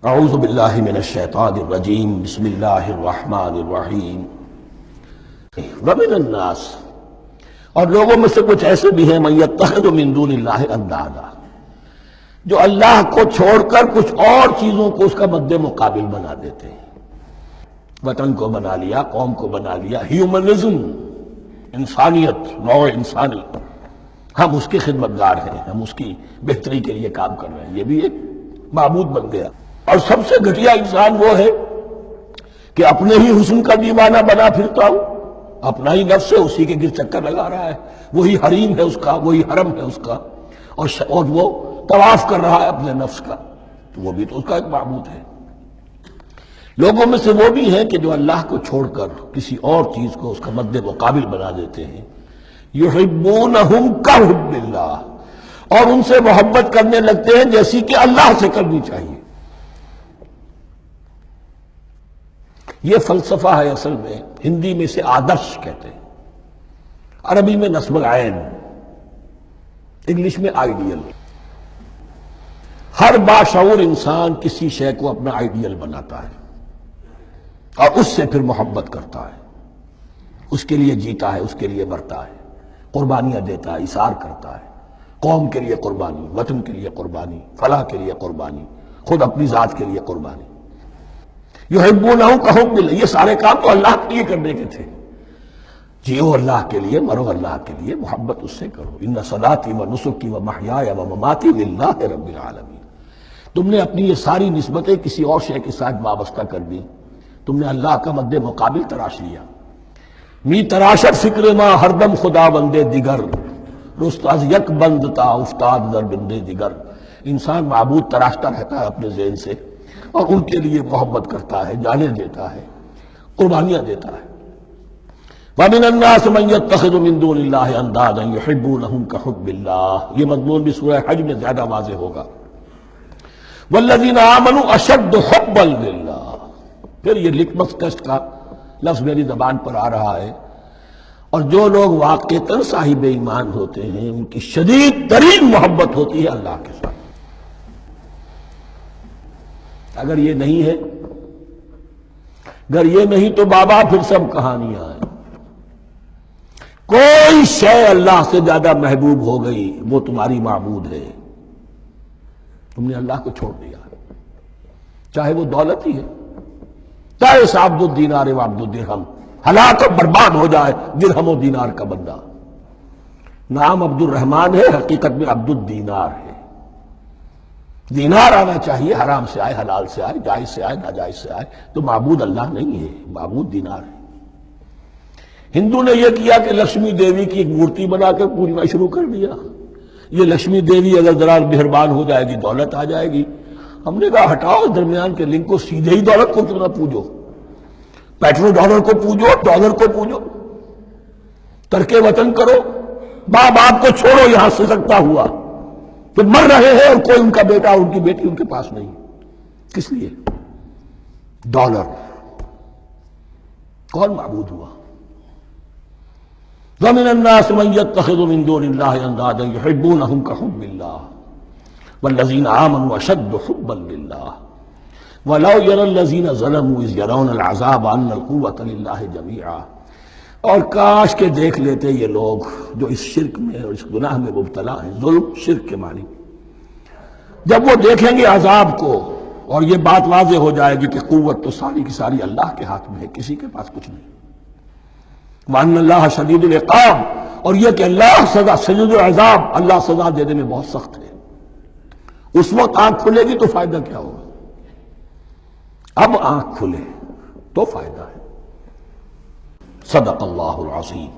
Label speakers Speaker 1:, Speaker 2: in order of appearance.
Speaker 1: اعوذ باللہ من الشیطان الرجیم بسم اللہ الرحمن الرحیم ومن الناس، اور لوگوں میں سے کچھ ایسے بھی ہیں من یتخذ من دون اللہ اندادا، جو اللہ کو چھوڑ کر کچھ اور چیزوں کو اس کا مد مقابل بنا دیتے ہیں۔ وطن کو بنا لیا، قوم کو بنا لیا، ہیومنزم، انسانیت، نوع انسانی، ہم اس کے خدمتگار ہیں، ہم اس کی بہتری کے لیے کام کر رہے ہیں، یہ بھی ایک معبود بن گیا۔ اور سب سے گھٹیا انسان وہ ہے کہ اپنے ہی حسن کا دیوانہ بنا پھرتا ہوں، اپنا ہی نفس ہے، اسی کے گر چکر لگا رہا ہے، وہی حریم ہے اس کا، وہی حرم ہے اس کا، اور وہ طواف کر رہا ہے اپنے نفس کا، تو وہ بھی تو اس کا ایک معبود ہے۔ لوگوں میں سے وہ بھی ہیں کہ جو اللہ کو چھوڑ کر کسی اور چیز کو اس کا مد مقابل بنا دیتے ہیں۔ یحبونہم کحب اللہ، اور ان سے محبت کرنے لگتے ہیں جیسی کہ اللہ سے کرنی چاہیے۔ یہ فلسفہ ہے اصل میں، ہندی میں اسے آدرش کہتے ہیں، عربی میں نصب العین، انگلش میں آئیڈیل۔ ہر باشعور انسان کسی شے کو اپنا آئیڈیل بناتا ہے اور اس سے پھر محبت کرتا ہے، اس کے لیے جیتا ہے، اس کے لیے مرتا ہے، قربانیاں دیتا ہے، اثار کرتا ہے، قوم کے لیے قربانی، وطن کے لیے قربانی، فلاح کے لیے قربانی، خود اپنی ذات کے لیے قربانی۔ یحبونہم کحب اللہ، یہ سارے کام تو اللہ کے لیے کرنے کے تھے، جیو اللہ کے لیے، مرو اللہ کے لیے، محبت اس سے کرو۔ ان صلاتی و نسکی و محیای و مماتی للہ رب العالمین۔ تم نے اپنی یہ ساری نسبتیں کسی اور شے کے ساتھ وابستہ کر دی، تم نے اللہ کا مد مقابل تراش لیا۔ می تراشت فکر ما ہر دم خدا بندے دیگر، رست از یک بند تا افتاد در بندے دیگر۔ انسان معبود تراشتا رہتا ہے اپنے ذہن سے، اور ان کے لیے محبت کرتا ہے، جانیں دیتا ہے، قربانیاں دیتا ہے۔ وَمِنَ النَّاسِ مَن يَتَّخِذُ مِن دُونِ اللَّهِ أَندَادًا يُحِبُّونَهُمْ كَحُبِّ اللَّهِ، یہ مضمون بھی سورہ حج میں زیادہ واضح ہوگا۔ وَالَّذِينَ آمَنُوا أَشَدُّ حُبًّا لِلَّهِ، پھر یہ لٹمس ٹیسٹ کا لفظ میری زبان پر آ رہا ہے، اور جو لوگ واقعتاً صاحب ایمان ہوتے ہیں ان کی شدید ترین محبت ہوتی ہے اللہ کے ساتھ۔ اگر یہ نہیں ہے، اگر یہ نہیں تو بابا پھر سب کہانیاں ہیں۔ کوئی شے اللہ سے زیادہ محبوب ہو گئی وہ تمہاری معبود ہے، تم نے اللہ کو چھوڑ دیا، چاہے وہ دولت ہی ہے، چاہے عبد الدینار و عبد الدرہم، ہلاک اور برباد ہو جائے درہم و دینار کا بندہ۔ نام عبد الرحمن ہے، حقیقت میں عبد الدینار ہے۔ دینار آنا چاہیے، حرام سے آئے، حلال سے آئے، جائز سے آئے، ناجائز سے آئے، تو معبود اللہ نہیں ہے، معبود دینار ہے۔ ہندو نے یہ کیا کہ لکشمی دیوی کی ایک مورتی بنا کر پوجنا شروع کر دیا۔ یہ لکشمی دیوی اگر ذرا مہربان ہو جائے گی دولت آ جائے گی۔ ہم نے کہا ہٹاؤ اس درمیان کے لنک کو، سیدھے ہی دولت کو کیوں نہ پوجو، پیٹرو ڈالر کو پوجو، ڈالر کو پوجو، ترک وطن کرو، باپ باپ کو چھوڑو یہاں سے سکتا ہوا، تو مر رہے ہیں اور کوئی ان کا بیٹا ان کی بیٹی ان کے پاس نہیں، کس لیے؟ ڈالر۔ کون معبود ہوا؟ وَمِنَ النَّاسِ مَن يَتَّخِذُ مِن دُونِ اللَّهِ أَندَادًا يُحِبُّونَهُمْ كَحُبِّ اللَّهِ وَالَّذِينَ آمَنُوا أَشَدُّ حُبًّا لِلَّهِ وَلَوْ يَرَى الَّذِينَ ظَلَمُوا إِذْ يَرَوْنَ الْعَذَابَ أَنَّ الْقُوَّةَ لِلَّهِ جَمِيعًا، اور کاش کہ دیکھ لیتے یہ لوگ جو اس شرک میں اور اس گناہ میں مبتلا ہیں، ظلم شرک کے معنی، جب وہ دیکھیں گے عذاب کو اور یہ بات واضح ہو جائے گی کہ قوت تو ساری کی ساری اللہ کے ہاتھ میں ہے، کسی کے پاس کچھ نہیں۔ وَأَنَّ اللَّهَ شَدِيدُ الْعِقَابِ، اور یہ کہ اللہ سزا شدید العذاب، اللہ سزا دینے میں بہت سخت ہے۔ اس وقت آنکھ کھلے گی تو فائدہ کیا ہوگا؟ اب آنکھ کھلے تو فائدہ ہے۔ صدق اللہ العظیم۔